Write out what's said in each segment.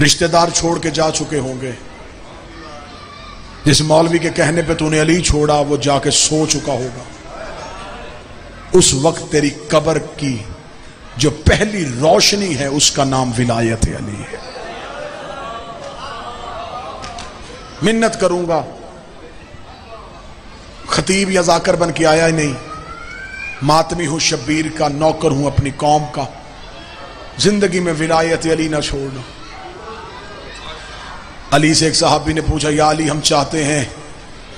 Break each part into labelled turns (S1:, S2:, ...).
S1: رشتہ دار چھوڑ کے جا چکے ہوں گے. جس مولوی کے کہنے پہ تو نے علی چھوڑا وہ جا کے سو چکا ہوگا. اس وقت تیری قبر کی جو پہلی روشنی ہے اس کا نام ولایت علی ہے. منت کروں گا، خطیب یا ذاکر بن کے آیا ہی نہیں، ماتمی ہوں، شبیر کا نوکر ہوں اپنی قوم کا. زندگی میں ولایت علی نہ چھوڑنا. علی سے ایک صحابی نے پوچھا یا علی ہم چاہتے ہیں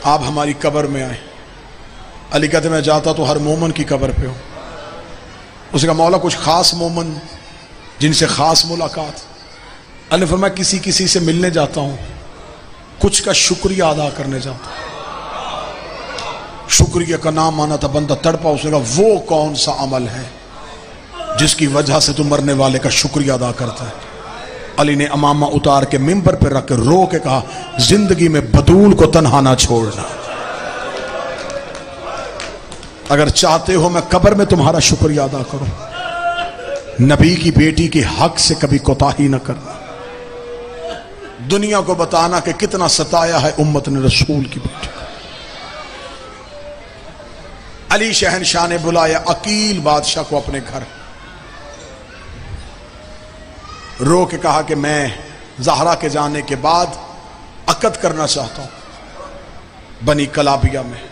S1: آپ ہماری قبر میں آئیں. علی کہتے میں جاتا تو ہر مومن کی قبر پہ ہوں. اس کا مولا کچھ خاص مومن جن سے خاص ملاقات. علی نے فرمایا کسی سے ملنے جاتا ہوں، کچھ کا شکریہ ادا کرنے جاتا ہوں. شکریہ کا نام آنا تھا، بندہ تڑپا. اس نے کہا وہ کون سا عمل ہے جس کی وجہ سے تو مرنے والے کا شکریہ ادا کرتا ہے؟ علی نے امامہ اتار کے ممبر پہ رکھ کے رو کے کہا زندگی میں بطول کو تنہا نہ چھوڑنا. اگر چاہتے ہو میں قبر میں تمہارا شکریہ ادا کروں. نبی کی بیٹی کے حق سے کبھی کوتاہی نہ کرنا. دنیا کو بتانا کہ کتنا ستایا ہے امت نے رسول کی بیٹی. علی شہنشاہ نے بلایا عقیل بادشاہ کو اپنے گھر. رو کے کہا کہ میں زہرا کے جانے کے بعد عقد کرنا چاہتا ہوں بنی کلابیہ میں.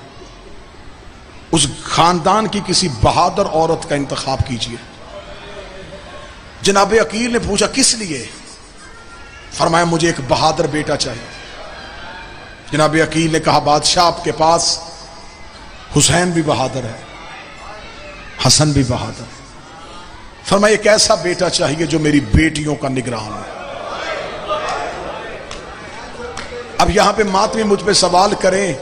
S1: اس خاندان کی کسی بہادر عورت کا انتخاب کیجیے. جناب عقیل نے پوچھا کس لیے؟ فرمایا مجھے ایک بہادر بیٹا چاہیے. جناب عقیل نے کہا بادشاہ آپ کے پاس حسین بھی بہادر ہے، حسن بھی بہادر ہے. فرمایا ایک ایسا بیٹا چاہیے جو میری بیٹیوں کا نگران ہو. اب یہاں پہ ماتمی مجھ پہ سوال کریں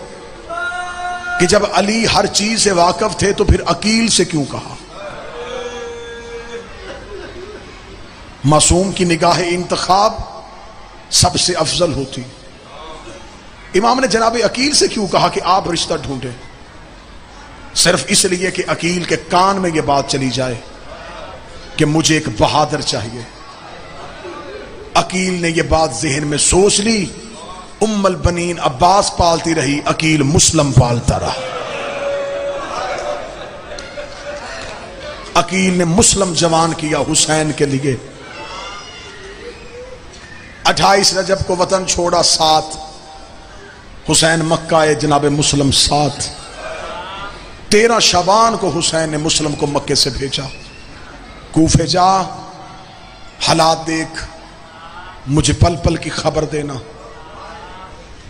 S1: کہ جب علی ہر چیز سے واقف تھے تو پھر عقیل سے کیوں کہا؟ معصوم کی نگاہ انتخاب سب سے افضل ہوتی. امام نے جناب عقیل سے کیوں کہا کہ آپ رشتہ ڈھونڈیں؟ صرف اس لیے کہ عقیل کے کان میں یہ بات چلی جائے کہ مجھے ایک بہادر چاہیے. عقیل نے یہ بات ذہن میں سوچ لی. ام البنین عباس پالتی رہی، عقیل مسلم پالتا رہا. عقیل نے مسلم جوان کیا حسین کے لیے. 28 رجب کو وطن چھوڑا 7، حسین مکہ آئے جناب مسلم 7. 13 شعبان کو حسین نے مسلم کو مکے سے بھیجا. کوفے جا، حالات دیکھ، مجھے پل پل کی خبر دینا.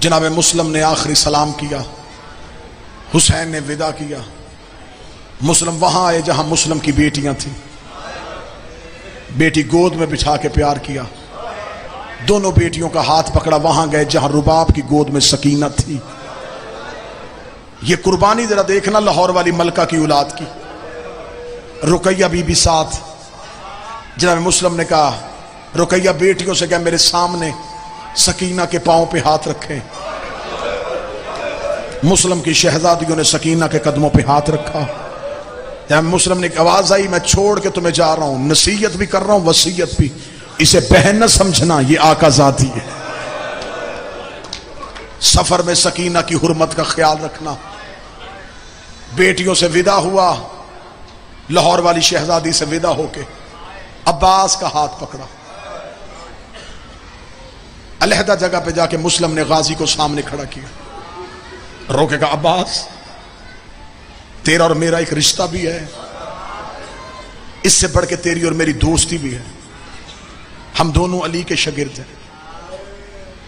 S1: جناب مسلم نے آخری سلام کیا، حسین نے وداع کیا. مسلم وہاں آئے جہاں مسلم کی بیٹیاں تھیں. بیٹی گود میں بٹھا کے پیار کیا. دونوں بیٹیوں کا ہاتھ پکڑا، وہاں گئے جہاں رباب کی گود میں سکینہ تھی. یہ قربانی ذرا دیکھنا لاہور والی ملکہ کی اولاد کی. رقیہ بی بی ساتھ. جناب مسلم نے کہا رقیہ بیٹیوں سے کہا میرے سامنے سکینہ کے پاؤں پہ ہاتھ رکھے. مسلم کی شہزادیوں نے سکینہ کے قدموں پہ ہاتھ رکھا. جناب مسلم نے ایک آواز آئی میں چھوڑ کے تمہیں جا رہا ہوں، نصیحت بھی کر رہا ہوں وصیت بھی. اسے بہن نہ سمجھنا، یہ آقا ذاتی ہے. سفر میں سکینہ کی حرمت کا خیال رکھنا. بیٹیوں سے ودا ہوا، لاہور والی شہزادی سے ودا ہو کے عباس کا ہاتھ پکڑا. علیحدہ جگہ پہ جا کے مسلم نے غازی کو سامنے کھڑا کیا. روکے گا عباس تیرا اور میرا ایک رشتہ بھی ہے، اس سے بڑھ کے تیری اور میری دوستی بھی ہے. ہم دونوں علی کے شاگرد ہیں.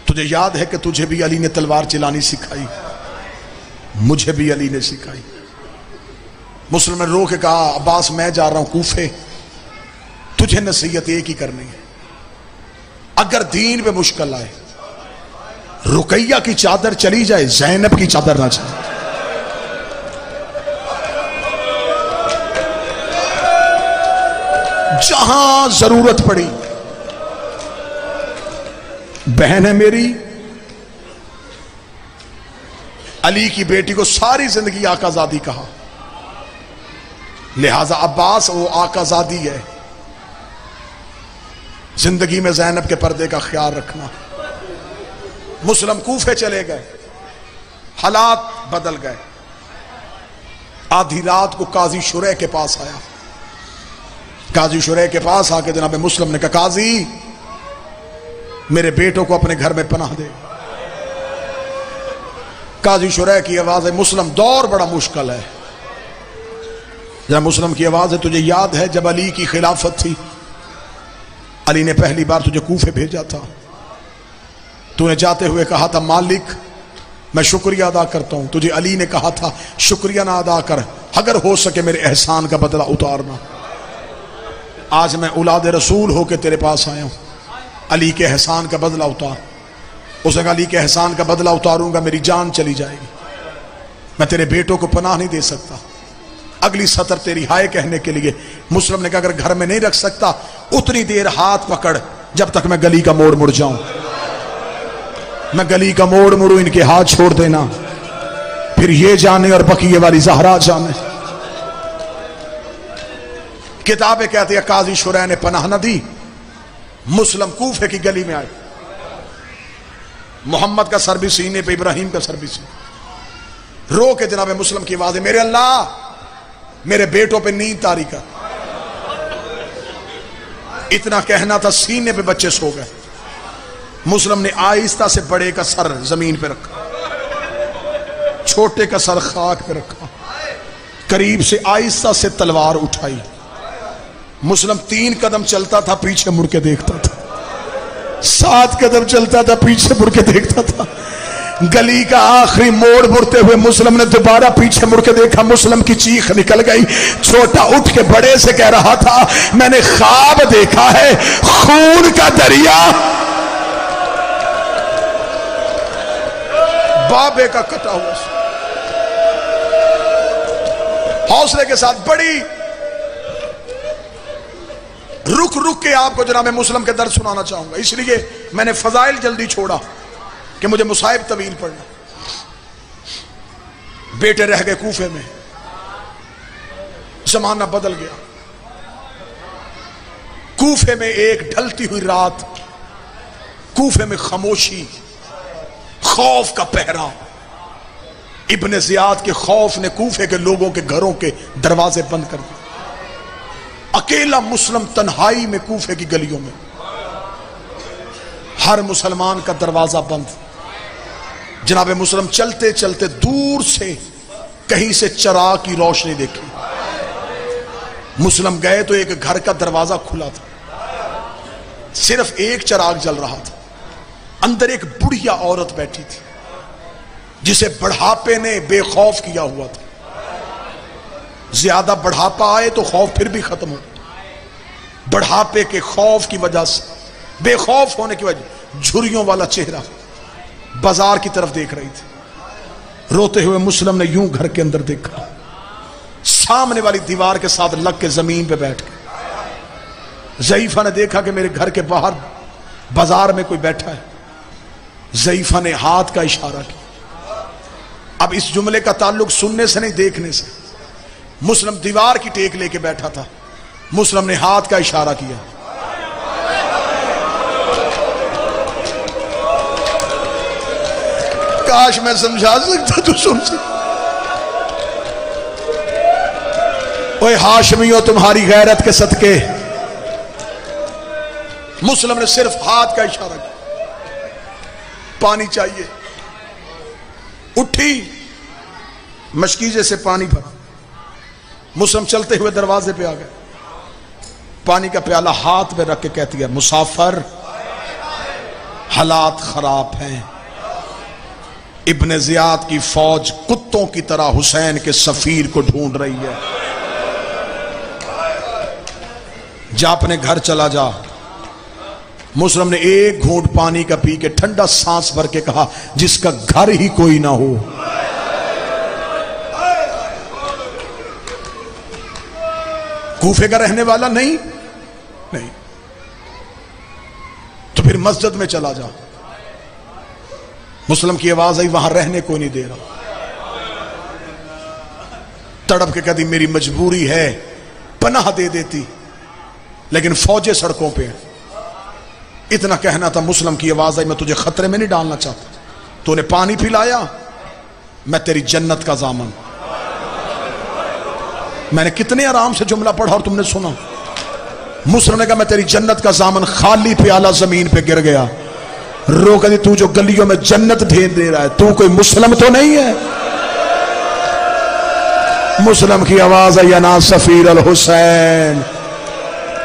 S1: تجھے یاد ہے کہ تجھے بھی علی نے تلوار چلانی سکھائی، مجھے بھی علی نے سکھائی. مسلم نے رو کے کہا عباس میں جا رہا ہوں کوفے، تجھے نصیحت ایک ہی کرنی ہے. اگر دین پہ مشکل آئے، رقیہ کی چادر چلی جائے، زینب کی چادر نہ چلے. جہاں ضرورت پڑی، بہن ہے میری، علی کی بیٹی کو ساری زندگی آقا زادی کہا، لہذا عباس وہ آقا زادی ہے. زندگی میں زینب کے پردے کا خیال رکھنا. مسلم کوفے چلے گئے، حالات بدل گئے. آدھی رات کو قاضی شریح کے پاس آیا. قاضی شریح کے پاس آ کے جناب مسلم نے کہا قاضی میرے بیٹوں کو اپنے گھر میں پناہ دے. قاضی شریح کی آواز ہے مسلم دور بڑا مشکل ہے. جناب مسلم کی آواز ہے تجھے یاد ہے جب علی کی خلافت تھی، علی نے پہلی بار تجھے کوفے بھیجا تھا، تو نے جاتے ہوئے کہا تھا مالک میں شکریہ ادا کرتا ہوں. تجھے علی نے کہا تھا شکریہ نہ ادا کر، اگر ہو سکے میرے احسان کا بدلہ اتارنا. آج میں اولاد رسول ہو کے تیرے پاس آیا ہوں، علی کے احسان کا بدلہ اتار. اس نے کہا علی کے احسان کا بدلہ اتاروں گا میری جان چلی جائے گی، میں تیرے بیٹوں کو پناہ نہیں دے سکتا. اگلی سطر تیری ہائے کہنے کے لیے مسلم نے کہا اگر گھر میں نہیں رکھ سکتا اتنی دیر ہاتھ پکڑ جب تک میں گلی کا موڑ مڑ جاؤں. میں گلی کا موڑ مڑوں ان کے ہاتھ چھوڑ دینا، پھر یہ جانے اور بقیے والی زہرا جانے. کتابیں کہتے ہیں قاضی شریح نے پناہ نہ دی. مسلم کوفے کی گلی میں آئے، محمد کا سر بھی سینے پہ، ابراہیم کا سر بھی سینے. رو کے جناب مسلم کی آواز ہے میرے اللہ میرے بیٹوں پہ نیند طاری کر. اتنا کہنا تھا سینے پہ بچے سو گئے. مسلم نے آہستہ سے بڑے کا سر زمین پہ رکھا، چھوٹے کا سر خاک پہ رکھا، قریب سے آہستہ سے تلوار اٹھائی. مسلم 3 قدم چلتا تھا پیچھے مڑ کے دیکھتا تھا، 7 قدم چلتا تھا پیچھے مڑ کے دیکھتا تھا. گلی کا آخری موڑ مڑتے ہوئے مسلم نے دوبارہ پیچھے مڑ کے دیکھا. مسلم کی چیخ نکل گئی. چھوٹا اٹھ کے بڑے سے کہہ رہا تھا میں نے خواب دیکھا ہے خون کا دریا بابے کا کٹا ہوا. حوصلے کے ساتھ بڑی رک رک کے آپ کو جناب مسلم کے درد سنانا چاہوں گا، اس لیے میں نے فضائل جلدی چھوڑا کہ مجھے مصائب طویل پڑنا. بیٹے رہ گئے کوفے میں، زمانہ بدل گیا. کوفے میں ایک ڈھلتی ہوئی رات، کوفے میں خاموشی، خوف کا پہرا. ابن زیاد کے خوف نے کوفے کے لوگوں کے گھروں کے دروازے بند کر دیے. اکیلا مسلم تنہائی میں کوفے کی گلیوں میں، ہر مسلمان کا دروازہ بند. جناب مسلم چلتے چلتے دور سے کہیں سے چراغ کی روشنی دیکھی. مسلم گئے تو ایک گھر کا دروازہ کھلا تھا، صرف ایک چراغ جل رہا تھا. اندر ایک بڑھیا عورت بیٹھی تھی جسے بڑھاپے نے بے خوف کیا ہوا تھا. زیادہ بڑھاپا آئے تو خوف پھر بھی ختم ہو. بڑھاپے کے خوف کی وجہ سے، بے خوف ہونے کی وجہ، جھریوں والا چہرہ بازار کی طرف دیکھ رہی تھی. روتے ہوئے مسلم نے یوں گھر کے اندر دیکھا، سامنے والی دیوار کے ساتھ لگ کے زمین پہ بیٹھ کے. ضعیفہ نے دیکھا کہ میرے گھر کے باہر بازار میں کوئی بیٹھا ہے. ضعیفہ نے ہاتھ کا اشارہ کیا. اب اس جملے کا تعلق سننے سے نہیں دیکھنے سے. مسلم دیوار کی ٹیک لے کے بیٹھا تھا. مسلم نے ہاتھ کا اشارہ کیا. کاش میں سمجھا سکتا تو سن سکتا. اوے ہاشمیوں تمہاری غیرت کے صدقے. مسلم نے صرف ہاتھ کا اشارہ کیا. پانی چاہیے. اٹھی مشکیزے سے پانی بھرا. مسلم چلتے ہوئے دروازے پہ آ گئے. پانی کا پیالہ ہاتھ میں رکھ کے کہتی ہے مسافر حالات خراب ہیں. ابن زیاد کی فوج کتوں کی طرح حسین کے سفیر کو ڈھونڈ رہی ہے. جا اپنے گھر چلا جا. مسلم نے ایک گھونٹ پانی کا پی کے ٹھنڈا سانس بھر کے کہا جس کا گھر ہی کوئی نہ ہو. کوفے کا رہنے والا نہیں تو پھر مسجد میں چلا جا. مسلم کی آواز آئی وہاں رہنے کو نہیں دے رہا. تڑپ کے کہتی میری مجبوری ہے، پناہ دے دیتی لیکن فوجیں سڑکوں پہ ہیں. اتنا کہنا تھا، مسلم کی آواز آئی، میں تجھے خطرے میں نہیں ڈالنا چاہتا، تو نے پانی پلایا، میں تیری جنت کا ضامن۔ میں نے کتنے آرام سے جملہ پڑھا اور تم نے سنا۔ مسلم نے کہا میں تیری جنت کا ضامن، خالی پیالہ زمین پہ گر گیا۔ رو کہتی تو جو گلیوں میں جنت ڈھیر دے رہا ہے، تو کوئی مسلم تو نہیں ہے؟ مسلم کی آواز ہے، یا نا سفیر الحسین،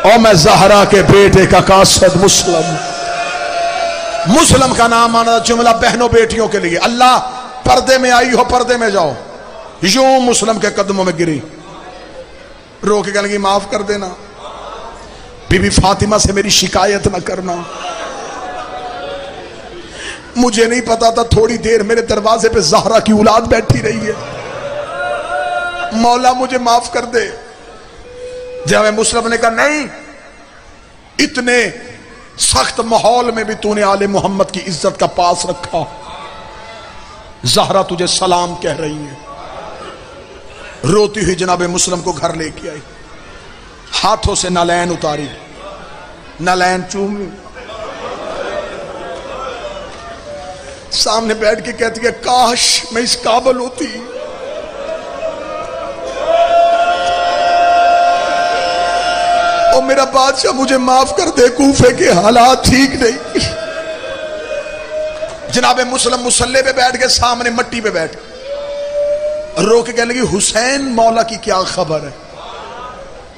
S1: اور میں زہرا کے بیٹے کا قاصد مسلم۔ مسلم کا نام آنا جملہ بہنوں بیٹیوں کے لیے، اللہ پردے میں آئی ہو پردے میں جاؤ۔ یوں مسلم کے قدموں میں گری، رو کے کہنے لگی معاف کر دینا، بی بی فاطمہ سے میری شکایت نہ کرنا، مجھے نہیں پتا تھا تھوڑی دیر میرے دروازے پہ زہرا کی اولاد بیٹھی رہی ہے، مولا مجھے معاف کر دے۔ جناب مسلم نے کہا نہیں، اتنے سخت ماحول میں بھی تو نے آل محمد کی عزت کا پاس رکھا، زہرا تجھے سلام کہہ رہی ہے۔ روتی ہوئی جناب مسلم کو گھر لے کے آئی، ہاتھوں سے نالین اتاری، نالین چومی، سامنے بیٹھ کے کہتی ہے کاش میں اس قابل ہوتی، اور میرا بادشاہ مجھے معاف کر دے، کوفے کے حالات ٹھیک نہیں۔ جناب مسلم مصلی پہ بیٹھ کے سامنے مٹی پہ بیٹھ رو کے کہنے لگی حسین مولا کی کیا خبر ہے؟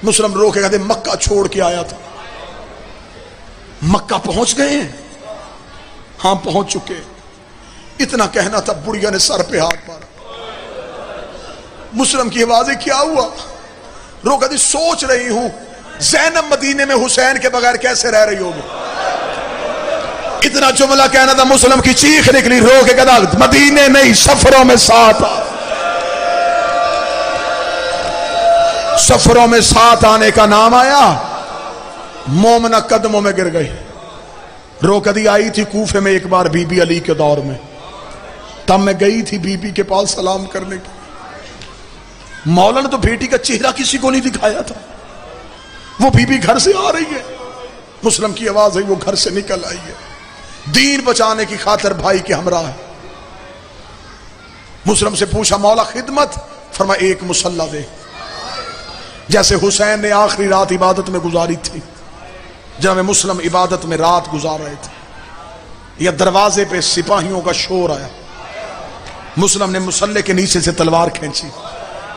S1: مسلم رو کے کہتے مکہ چھوڑ کے آیا تھا۔ مکہ پہنچ گئے ہیں؟ ہاں پہنچ چکے۔ اتنا کہنا تھا، بڑھیا نے سر پہ ہاتھ مارا۔ مسلم کی آوازیں کیا ہوا؟ رو کہتی سوچ رہی ہوں زینب مدینے میں حسین کے بغیر کیسے رہ رہی ہوگی۔ اتنا جملہ کہنا تھا، مسلم کی چیخ نکلی، رو کے کہتا مدینے نہیں سفروں میں ساتھ آ۔ سفروں میں ساتھ آنے کا نام آیا، مومنہ قدموں میں گر گئی۔ رو کدی آئی تھی کوفے میں ایک بار بی بی علی کے دور میں، تب میں گئی تھی بی بی کے پاس سلام کرنے کی۔ مولا نے تو بیٹی کا چہرہ کسی کو نہیں دکھایا تھا، وہ بی بی گھر سے آ رہی ہے، مسلم کی آواز ہے وہ گھر سے نکل آئی ہے، دین بچانے کی خاطر بھائی کے ہمراہ ہے۔ مسلم سے پوچھا مولا خدمت؟ فرمایا ایک مصلی دے، جیسے حسین نے آخری رات عبادت میں گزاری تھی، جناب مسلم عبادت میں رات گزار رہے تھے، یا دروازے پہ سپاہیوں کا شور آیا، مسلم نے مصلی کے نیچے سے تلوار کھینچی۔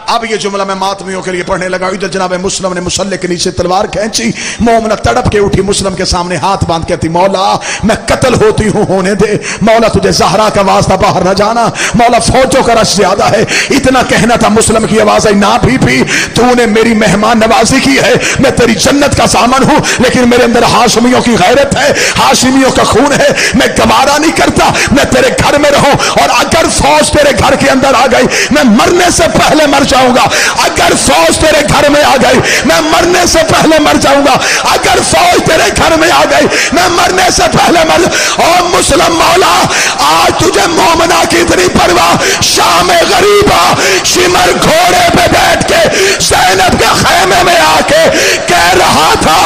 S1: اب یہ جملہ میں ماتمیوں کے لیے پڑھنے لگا، ادھر جناب مسلم نے مصلی کے نیچے تلوار کھینچی، مومنہ تڑپ کے اٹھی، مسلم کے سامنے ہاتھ باندھ کہتی مولا میں قتل ہوتی ہوں ہونے دے، مولا تجھے زہرا کا واسطہ باہر نہ جانا، مولا فوجوں کا رش زیادہ ہے۔ اتنا کہنا تھا، مسلم کی آواز آئی نہ بھی تو نے میری مہمان نوازی کی ہے، میں تیری جنت کا ضامن ہوں، لیکن میرے اندر ہاشمیوں کی غیرت ہے، ہاشمیوں کا خون ہے، میں گوارا نہیں کرتا میں تیرے گھر میں رہوں، اور اگر فوج تیرے گھر کے اندر آ گئی میں مرنے سے پہلے مر جاؤں گا، اگر فوج تیرے گھر میں آ گئی میں مرنے سے پہلے مر جاؤں گا، اگر فوج تیرے گھر میں آ گئی میں مرنے سے پہلے مر جاؤں۔ اور مسلم مولا آج تجھے مومنہ کی اتنی پرواہ، شام غریبہ شمر گھوڑے پہ بیٹھ کے زینب کے خیمے میں آ کے کہہ رہا تھا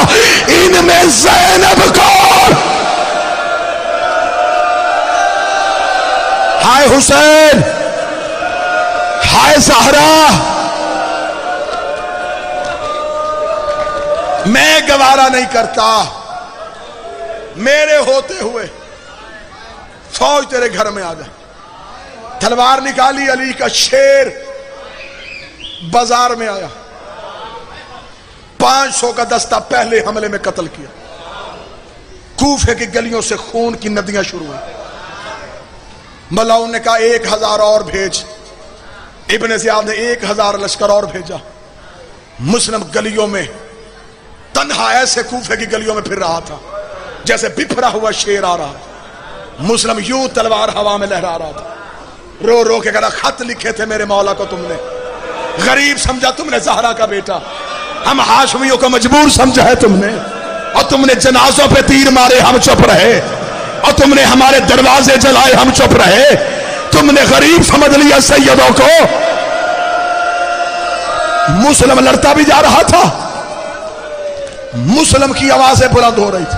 S1: ان میں زینب کون؟ ہائے حسین، ہائے زہرا، میں گوارا نہیں کرتا میرے ہوتے ہوئے فوج تیرے گھر میں آ گئے۔ تلوار نکالی، علی کا شیر بازار میں آیا، 500 کا دستہ پہلے حملے میں قتل کیا، کوفے کی گلیوں سے خون کی ندیاں شروع ہوئی۔ ملاؤں نے کہا 1000 اور بھیج، ابن زیاد نے 1000 لشکر اور بھیجا۔ مسلم گلیوں میں تنہا ایسے کوفے کی گلیوں میں پھر رہا تھا جیسے بپھرا ہوا شیر آ رہا تھا۔ مسلم یوں تلوار ہوا میں لہرا رہا تھا، رو رو کے کہا خط لکھے تھے میرے مولا کو تم نے، غریب سمجھا تم نے زہرا کا بیٹا، ہم ہاشمیوں کو مجبور سمجھا ہے تم نے، اور تم نے جنازوں پہ تیر مارے ہم چپ رہے، اور تم نے ہمارے دروازے جلائے ہم چپ رہے، تم نے غریب سمجھ لیا سیدوں کو۔ مسلم لڑتا بھی جا رہا تھا، مسلم کی آوازیں بلند ہو رہی تھی،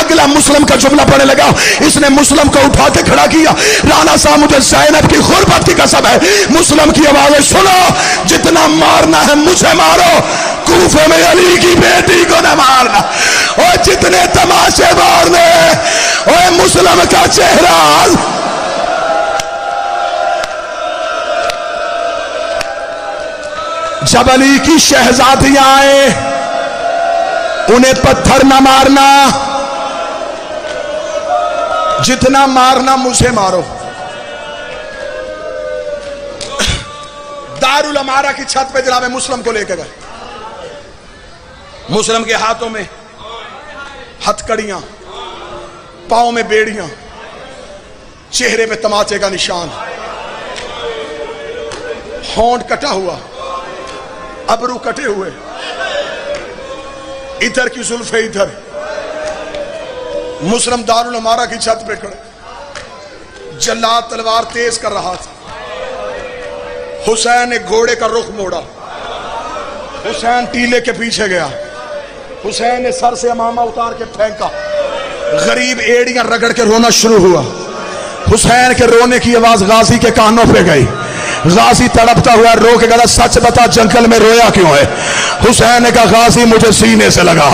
S1: اگلا مسلم کا جملہ پڑھنے لگا. اس نے مسلم کو اٹھا کے کھڑا کیا. رانا صاحب مجھے زینب کی غربت کی قسم ہے، مسلم کی آوازیں سنو، جتنا مارنا ہے مجھے مارو، کوفے میں علی کی بیٹی کو نہ مارنا. اور جتنے تماشے مارنے، اور مسلم کا چہرہ جب علی کی شہزادیاں آئے، انہیں پتھر نہ مارنا، جتنا مارنا مجھے مارو. دارالعمارہ کی چھت پہ جناب مسلم کو لے کے گئے. مسلم کے ہاتھوں میں ہتھکڑیاں، پاؤں میں بیڑیاں، چہرے پہ تماچے کا نشان، ہونٹ کٹا ہوا، ابرو کٹے ہوئے، ادھر کی زلفیں ادھر. مسلم دارالعمارہ کی چھت پہ کھڑے، جلاد تلوار تیز کر رہا تھا. حسین نے گھوڑے کا رخ موڑا، حسین ٹیلے کے پیچھے گیا، حسین نے سر سے امامہ اتار کے پھینکا. غریب ایڑیاں رگڑ کے رونا شروع ہوا. حسین کے رونے کی آواز غازی کے کانوں پہ گئی. غازی تڑپتا ہوا رو کے کہا سچ بتا جنگل میں رویا کیوں ہے؟ حسین نے کہا غازی مجھے سینے سے لگا،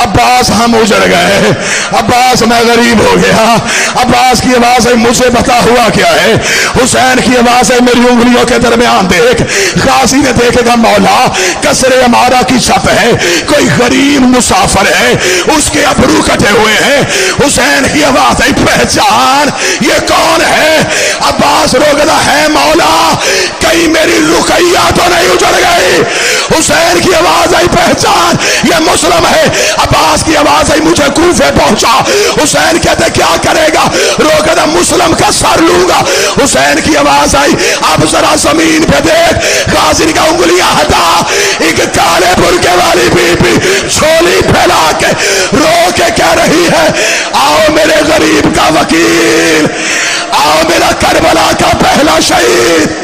S1: عباس ہم اجڑ گئے، عباس میں غریب ہو گیا. عباس کی آواز ہے مجھے بتا ہوا کیا ہے؟ حسین کی آواز ہے میری انگلیوں کے درمیان دیکھ. غازی نے دیکھے گا مولا قصر عمارہ کی چھت ہے، کوئی غریب مسافر ہے، اس کے ابرو کٹے ہوئے ہیں. حسین کی آواز ہے پہچان یہ کون ہے؟ عباس رو گیا ہے مولا کہیں میری رقیہ تو نہیں اجڑ گئی. حسین کی آواز آئی پہچان یہ مسلم ہے. عباس کی آواز آئی مجھے کوفے پہنچا. حسین کہتے کیا کرے گا؟ رو کہتا مسلم کا سر لوں گا. حسین کی آواز آئی اب ذرا زمین پہ دیکھ. غازی کا انگلیاں ہٹا، ایک کالے برقعے والی بی بی چھولی پھیلا کے رو کے کہہ رہی ہے آؤ میرے غریب کا وکیل، آؤ میرا کربلا کا پہلا شہید.